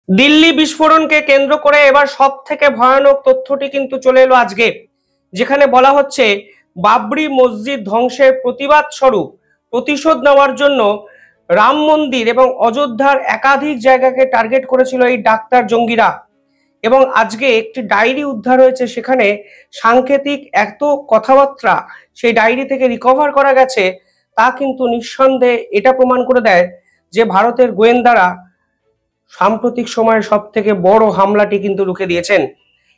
দিল্লি বিস্ফোরণকে কেন্দ্র করে এবার সব থেকে ভয়ানক তথ্যটি কিন্তু চলে এলো আজকে, যেখানে বলা হচ্ছে বাবরি মসজিদ ধ্বংসের প্রতিবাদ স্বরূপ প্রতিশোধ নেওয়ার জন্য রাম মন্দির এবং অযোধ্যার একাধিক জায়গাকে টার্গেট করেছিল এই ডাক্তার জঙ্গিরা। এবং আজকে একটি ডায়েরি উদ্ধার হয়েছে, সেখানে সাংকেতিক এত কথাবার্তা সেই ডায়েরি থেকে রিকভার করা গেছে, তা কিন্তু নিঃসন্দেহে এটা প্রমাণ করে দেয় যে ভারতের গোয়েন্দারা সাম্প্রতিক সময়ে সব থেকে বড় হামলাটি কিন্তু রুখে দিয়েছেন।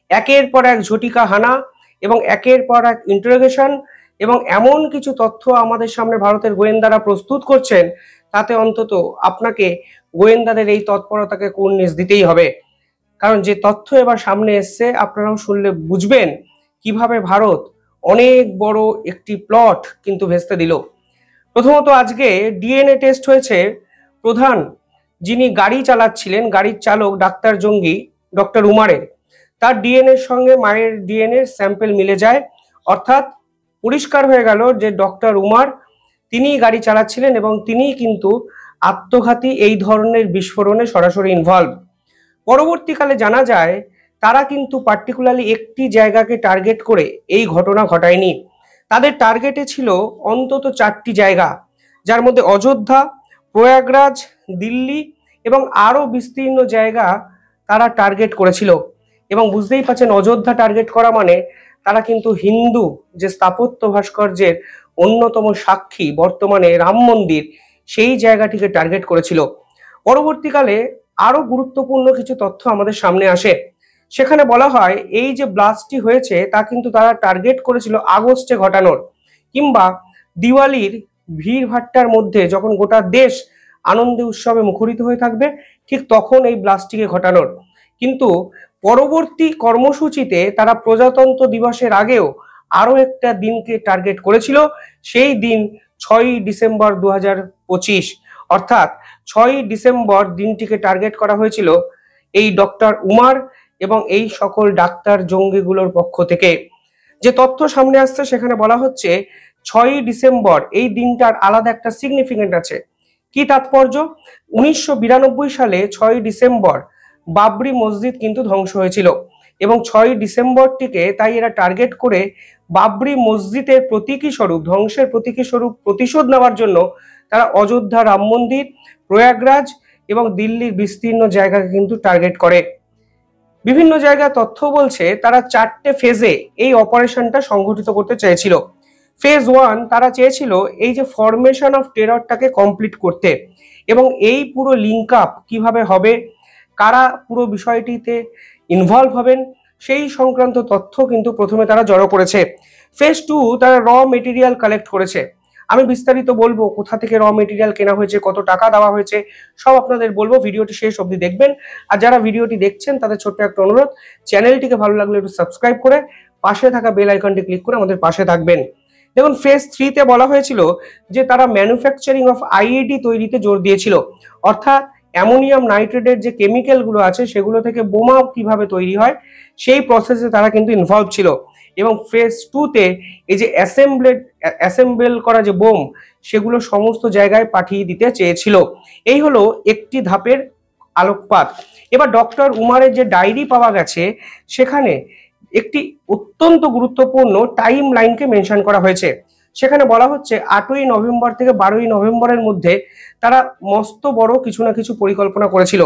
একের পর এক ঝটিকা হানা এবং একের পর এক ইন্টারোগেশন এবং এমন কিছু তথ্য আমাদের সামনে ভারতের গোয়েন্দারা প্রস্তুত করছেন, তাতে অন্তত আপনাকে গোয়েন্দাদের এই তৎপরতাকে কুর্নিশ দিতেই হবে। কারণ যে তথ্য এবার সামনে এসছে, আপনারাও শুনলে বুঝবেন কিভাবে ভারত অনেক বড় একটি প্লট কিন্তু ভেস্তে দিল। প্রথমত আজকে ডিএনএ টেস্ট হয়েছে প্রধান যিনি গাড়ি চালাচ্ছিলেন, গাড়ির চালক ডাক্তার জঙ্গি ডক্টর উমারের, তার ডিএনএর সঙ্গে মায়ের ডিএনএ স্যাম্পল মিলে যায়। অর্থাৎ পরিষ্কার হয়ে গেল যে ডক্টর উমার তিনিই গাড়ি চালাচ্ছিলেন এবং তিনিই কিন্তু আত্মঘাতী এই ধরনের বিস্ফোরণে সরাসরি ইনভলভ। পরবর্তীকালে জানা যায় তারা কিন্তু পার্টিকুলারলি একটি জায়গাকে টার্গেট করে এই ঘটনা ঘটায়নি, তাদের টার্গেটে ছিল অন্তত 4টি জায়গা, যার মধ্যে অযোধ্যা, প্রয়াগরাজ, দিল্লি এবং আরো বিস্তীর্ণ জায়গা তারা টার্গেট করেছিল। এবং বুঝতেই পারছেন, অযোধ্যা টার্গেট করা মানে তারা কিন্তু হিন্দু যে স্থাপত্য ভাস্কর্যের অন্যতম সাক্ষী বর্তমানে রাম মন্দির, সেই জায়গাটিকে টার্গেট করেছিল। পরবর্তীকালে আরো গুরুত্বপূর্ণ কিছু তথ্য আমাদের সামনে আসে, সেখানে বলা হয় এই যে ব্লাস্টটি হয়েছে তা কিন্তু তারা টার্গেট করেছিল আগস্টে ঘটানোর, কিংবা দিওয়ালির ভিড় ভাট্টার মধ্যে যখন গোটা দেশ আনন্দে উৎসবে মুখরিত হয়ে থাকবে, ঠিক তখন এই ব্লাস্টটিকে ঘটানোর। কিন্তু পরবর্তী কর্মসূচিতে তারা প্রজাতন্ত্র দিবসের আগেও আরো একটা দিনকে টার্গেট করেছিল, সেই দিন 6ই ডিসেম্বর 2025। অর্থাৎ 6ই ডিসেম্বর দিনটিকে টার্গেট করা হয়েছিল এই ডক্টর উমার এবং এই সকল ডাক্তার জঙ্গিগুলোর পক্ষ থেকে। যে তথ্য সামনে আসছে সেখানে বলা হচ্ছে 6ই ডিসেম্বর এই দিনটার আলাদা একটা সিগনিফিকেন্ট আছে। কি তাৎপর্য? 1992 সালে 6ই ডিসেম্বর বাবরি মসজিদ কিন্তু ধ্বংস হয়েছিল এবং 6ই ডিসেম্বরটিকে তাই এরা টার্গেট করে বাবরি মসজিদের প্রতীকী স্বরূপ, ধ্বংসের প্রতীকী স্বরূপ প্রতিশোধ নেওয়ার জন্য তারা অযোধ্যা রাম মন্দির, প্রয়াগরাজ এবং দিল্লির বিস্তীর্ণ জায়গাকে কিন্তু টার্গেট করে। বিভিন্ন জায়গায় তথ্য বলছে তারা 4টে ফেজে এই অপারেশনটা সংগঠিত করতে চেয়েছিল। ফেজ 1 তারা চেয়েছিল এই যে ফরমেশন অফ টেররটাকে কমপ্লিট করতে, এবং এই পুরো লিঙ্ক আপ কিভাবে হবে, কারা পুরো বিষয়টিতে ইনভলভ হবেন, সেই সংক্রান্ত তথ্য কিন্তু প্রথমে তারা জড়ো করেছে। ফেজ 2 তারা র মেটেরিয়াল কালেক্ট করেছে। আমি বিস্তারিত বলবো কোথা থেকে র মেটেরিয়াল কেনা হয়েছে, কত টাকা দেওয়া হয়েছে, সব আপনাদের বলবো, ভিডিওটি শেষ অবধি দেখবেন। আর যারা ভিডিওটি দেখছেন তাদের ছোট্ট একটা অনুরোধ, চ্যানেলটিকে ভালো লাগলে একটু সাবস্ক্রাইব করে পাশে থাকা বেল আইকনটি ক্লিক করে আমাদের পাশে থাকবেন। দেখুন, ফেজ 3 বলা হয়েছিল যে তারা ম্যানুফ্যাকচারিং অফ আইইডি তৈরিতে জোর দিয়েছিল। অর্থাৎ অ্যামোনিয়াম নাইট্রেটের যে কেমিক্যালগুলো আছে সেগুলো থেকে বোমা কিভাবে তৈরি হয় সেই প্রসেসে তারা কিন্তু ইনভলভ ছিল। এবং ফেজ 2 এই যে অ্যাসেম্বল করা যে বোম, সেগুলো সমস্ত জায়গায় পাঠিয়ে দিতে চেয়েছিল। এই হলো একটি ধাপের আলোকপাত। এবার ডক্টর উমারের যে ডায়েরি পাওয়া গেছে, সেখানে একটি অত্যন্ত গুরুত্বপূর্ণ টাইম লাইনকে মেনশন করা হয়েছে। সেখানে বলা হচ্ছে 8ই নভেম্বর থেকে 12ই নভেম্বরের মধ্যে তারা মস্ত বড় কিছু না কিছু পরিকল্পনা করেছিল।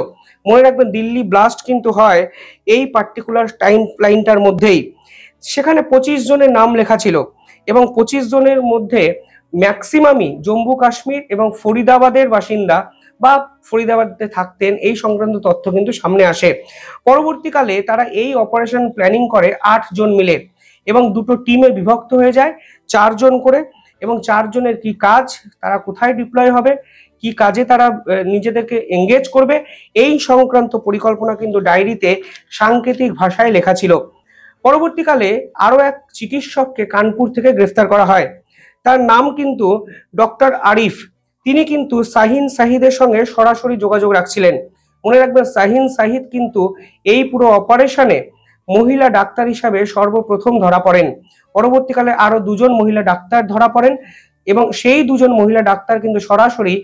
মনে রাখবেন, দিল্লি ব্লাস্ট কিন্তু হয় এই পার্টিকুলার টাইম লাইনটার মধ্যেই। সেখানে 25 জনের নাম লেখা ছিল এবং 25 জনের মধ্যে ম্যাক্সিমামই জম্মু কাশ্মীর এবং ফরিদাবাদের বাসিন্দা বা ফরিদাবাদে থাকতেন, এই সংক্রান্ত তথ্য কিন্তু সামনে আসে। পরবর্তীকালে তারা এই অপারেশন প্ল্যানিং করে 8 জন মিলে এবং দুটো টিমে বিভক্ত হয়ে যায় 4 জন করে, এবং 4 জনের কি কাজ, তারা কোথায় ডিপ্লয় হবে, কি কাজে তারা নিজেদেরকে এঙ্গেজ করবে, এই সংক্রান্ত পরিকল্পনা কিন্তু ডায়েরিতে সাংকেতিক ভাষায় লেখা ছিল। পরবর্তীকালে আরো এক চিকিৎসককে কানপুর থেকে গ্রেফতার করা হয়। তার নাম কিন্তু ডক্টর আরিফ। তিনি কিন্তু শাহিন শাহিদের সঙ্গে সরাসরি যোগাযোগ রাখছিলেন। মনে রাখবেন, শাহিন শাহিদ কিন্তু এই পুরো অপারেশনে মহিলা ডাক্তার হিসাবে সর্বপ্রথম ধরা পড়েন। পরবর্তীকালে আরো 2 জন মহিলা ডাক্তার ধরা পড়েন। এবং সেই দুজন মহিলা ডাক্তার কিন্তু সরাসরি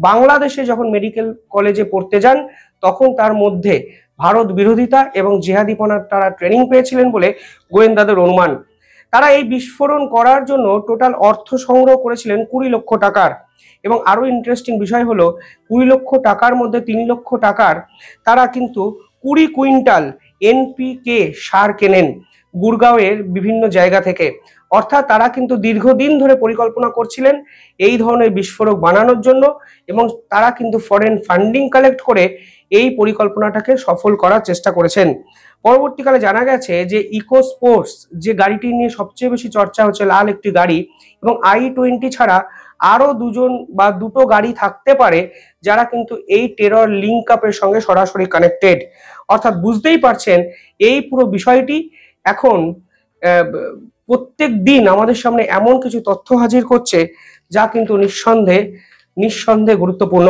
বাংলাদেশে যখন মেডিকেল কলেজে পড়তে যান তখন তার মধ্যে ভারত বিরোধিতা এবং জিহাদিপনার তারা ট্রেনিং পেয়েছিলেন বলে গোয়েন্দাদের অনুমান। তারা এই বিস্ফোরণ করার জন্য টোটাল অর্থ সংগ্রহ করেছিলেন 20 লক্ষ টাকার। এবং আরো ইন্টারেস্টিং বিষয় হলো 20 লক্ষ টাকার মধ্যে 3 লক্ষ টাকার তারা কিন্তু 20 কুইন্টাল এনপিকে সার কেনেন গুরগাঁওয়ের বিভিন্ন জায়গা থেকে। অর্থাৎ তারা কিন্তু দীর্ঘদিন ধরে পরিকল্পনা করছিলেন এই ধরনের বিস্ফোরক বানানোর জন্য এবং তারা কিন্তু ফরেন ফান্ডিং কালেক্ট করে এই পরিকল্পনাটাকে সফল করার চেষ্টা করেছেন। পরবর্তীকালে জানা গেছে যে ইকো স্পোর্টস যে গাড়িটি নিয়ে সবচেয়ে বেশি চর্চা হচ্ছে, লাল একটি গাড়ি, এবং i20 ছাড়া আরো দুটো গাড়ি থাকতে পারে যারা কিন্তু এই টেরর লিঙ্ক আপের সঙ্গে সরাসরি কানেক্টেড। অর্থাৎ বুঝতেই পারছেন এই পুরো বিষয়টি এখন প্রত্যেক দিন আমাদের সামনে এমন কিছু তথ্য হাজির করছে যা কিন্তু নিঃসন্দেহে গুরুত্বপূর্ণ।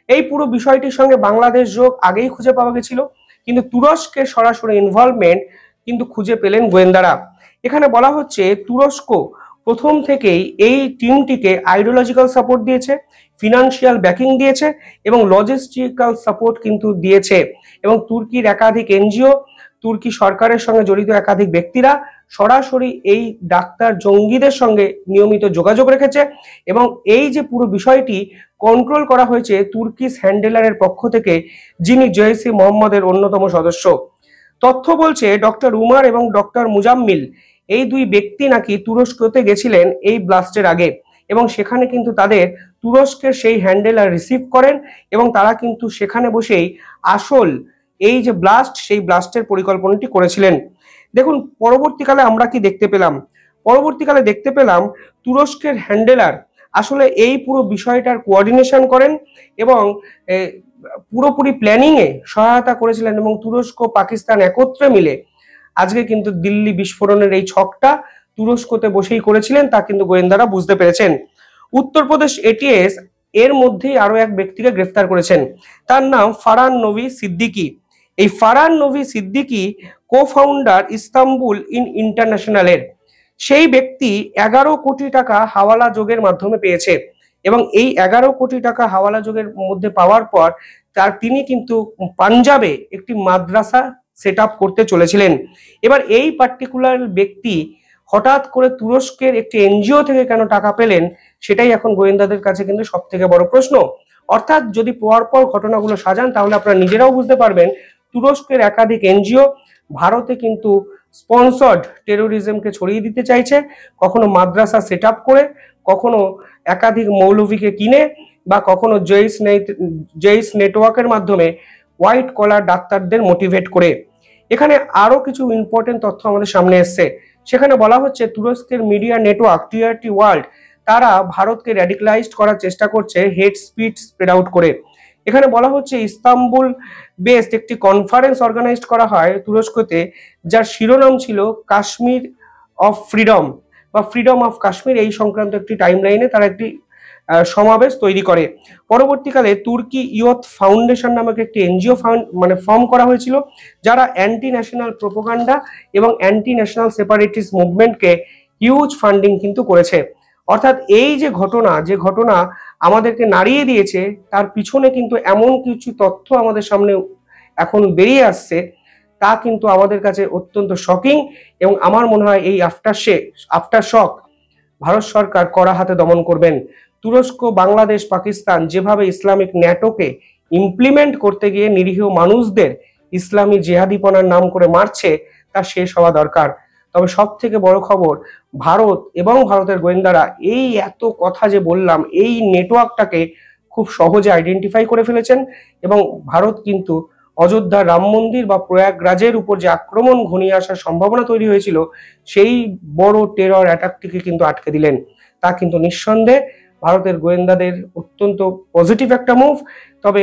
এই পুরো বিষয়টির সঙ্গে বাংলাদেশ যোগ আগেই খুঁজে পাওয়া গেছিল, কিন্তু তুরস্কের সরাসরি ইনভলভমেন্ট কিন্তু খুঁজে পেলেন গোয়েন্দারা। এখানে বলা হচ্ছে তুরস্ক প্রথম থেকেই এই টিমটিকে আইডিওলজিক্যাল সাপোর্ট দিয়েছে, ফিনান্সিয়াল ব্যাকিং দিয়েছে এবং লজিস্টিক্যাল সাপোর্ট কিন্তু দিয়েছে। এবং তুর্কির একাধিক এনজিও, তুর্কি সরকারের সঙ্গে জড়িত একাধিক ব্যক্তিরা সরাসরি এই ডাক্তার জঙ্গিদের সঙ্গে নিয়মিত যোগাযোগ রেখেছে এবং এই যে পুরো বিষয়টি কন্ট্রোল করা হয়েছে তুর্কিশ হ্যান্ডেলারের পক্ষ থেকে, যিনি জৈশ-ই মোহাম্মদের অন্যতম সদস্য। তথ্য বলছে ডক্টর উমার এবং ডক্টর মুজাম্মিল এই দুই ব্যক্তি নাকি তুরস্কতে গেছিলেন এই ব্লাস্টের আগে এবং সেখানে কিন্তু তাদের তুরস্কের সেই হ্যান্ডেলার রিসিভ করেন এবং তারা কিন্তু সেখানে বসেই আসল এই যে ব্লাস্ট, সেই ব্লাস্টের পরিকল্পনাটি করেছিলেন। দেখুন পরবর্তীকালে আমরা কি দেখতে পেলাম, পরবর্তীকালে দেখতে পেলাম তুরস্কের হ্যান্ডেলার আসলে এই পুরো বিষয়টার কোঅর্ডিনেশন করেন এবং পুরোপুরি প্ল্যানিং এ সহায়তা করেছিলেন এবং তুরস্ক পাকিস্তান একত্রে মিলে আজকে কিন্তু দিল্লি বিস্ফোরণের এই ছকটা তুরস্কতে বসেই করেছিলেন, তা কিন্তু গোয়েন্দারা বুঝতে পেরেছেন। উত্তরপ্রদেশ এটিএস এর মধ্যেই আরো এক ব্যক্তিকে গ্রেফতার করেছেন, তার নাম ফারহান নবী সিদ্দিকী। এই ফারহান নবী সিদ্দিকী কো-ফাউন্ডার ইস্তাম্বুল ইন্টারন্যাশনালের। সেই ব্যক্তি 11 কোটি টাকা হাওয়ালা যোগের মাধ্যমে পেয়েছে এবং এই 11 কোটি টাকা হাওয়ালা যোগের মধ্যে পাওয়ার পর তিনি কিন্তু পাঞ্জাবে একটি মাদ্রাসা সেট আপ করতে চলেছিলেন। এবার এই পার্টিকুলার ব্যক্তি হঠাৎ করে তুরস্কের একটি এনজিও থেকে কেন টাকা পেলেন, সেটাই এখন গোয়েন্দাদের কাছে কিন্তু সব থেকে বড় প্রশ্ন। অর্থাৎ যদি পরপর ঘটনাগুলো সাজান তাহলে আপনারা নিজেরাও বুঝতে পারবেন তুরস্কের একাধিক এনজিও ভারতে কিন্তু স্পন্সর্ড টেরোরিজমকে ছড়িয়ে দিতে চাইছে, কখনো মাদ্রাসা সেট আপ করে, কখনো একাধিক মৌলভীকে কিনে, বা কখনো জৈশ নেটওয়ার্কের মাধ্যমে হোয়াইট কলার ডাক্তারদের মোটিভেট করে। এখানে আরো কিছু ইম্পর্টেন্ট তথ্য আমাদের সামনে এসছে। সেখানে বলা হচ্ছে তুরস্কের মিডিয়া নেটওয়ার্ক টিআরটি ওয়ার্ল্ড তারা ভারতকে র্যাডিক্যালাইজড করার চেষ্টা করছে হেট স্পিচ স্প্রেড আউট করে। এখানে বলা হচ্ছে ইস্তাম্বুল বেসড একটি কনফারেন্স অর্গানাইজড করা হয় তুরস্কতে, যার শিরোনাম ছিল কাশ্মীর অফ ফ্রিডম বা ফ্রিডম অফ কাশ্মীর। এই সংক্রান্ত একটি টাইমলাইনে তারা একটি সমাবেশ তৈরি করে। পরবর্তীকালে তুর্কি ইয়ুথ ফাউন্ডেশন নামক একটি এনজিও ফর্ম করা হয়েছিল, যারা অ্যান্টি ন্যাশনাল প্রোপাগান্ডা এবং অ্যান্টি ন্যাশনাল সেপারেটিস্ট মুভমেন্টকে হিউজ ফান্ডিং কিন্তু করেছে। অর্থাৎ এই যে ঘটনা আমাদেরকে নাড়িয়ে দিয়েছে, তার পিছনে কিন্তু এমন কিছু তথ্য আমাদের সামনে এখন বেরিয়ে আসছে তা কিন্তু আমাদের কাছে অত্যন্ত শকিং। এবং আমার মনে হয় এই আফটার শক ভারত সরকার কড়া হাতে দমন করবেন। তুরস্ক, বাংলাদেশ, পাকিস্তান যেভাবে ইসলামিক ন্যাটোকে ইমপ্লিমেন্ট করতে গিয়ে নিরীহ মানুষদের ইসলামী জেহাদিপনার নাম করে মারছে, তা শেষ হওয়া দরকার। তবে সব থেকে বড় খবর, ভারত এবং ভারতের গোয়েন্দারা এই এত কথা যে বললাম, এই নেটওয়ার্কটাকে খুব সহজে আইডেন্টিফাই করে ফেলেছেন এবং ভারত কিন্তু অযোধ্যার রাম মন্দির বা প্রয়াগরাজের উপর যে আক্রমণ ঘনিয়ে আসার সম্ভাবনা তৈরি হয়েছিল, সেই বড় টেরর অ্যাটাকটিকে কিন্তু আটকে দিলেন। তা কিন্তু নিঃসন্দেহে ভারতের গোয়েন্দাদের অত্যন্ত পজিটিভ একটা মুভ। তবে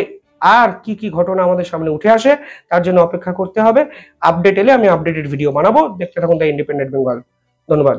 আর কি কি ঘটনা আমাদের সামনে উঠে আসে তার জন্য অপেক্ষা করতে হবে। আপডেট এলে আমি আপডেটেড ভিডিও বানাবো। দেখতে থাকুন দ্য ইন্ডিপেন্ডেন্ট বেঙ্গল। ধন্যবাদ।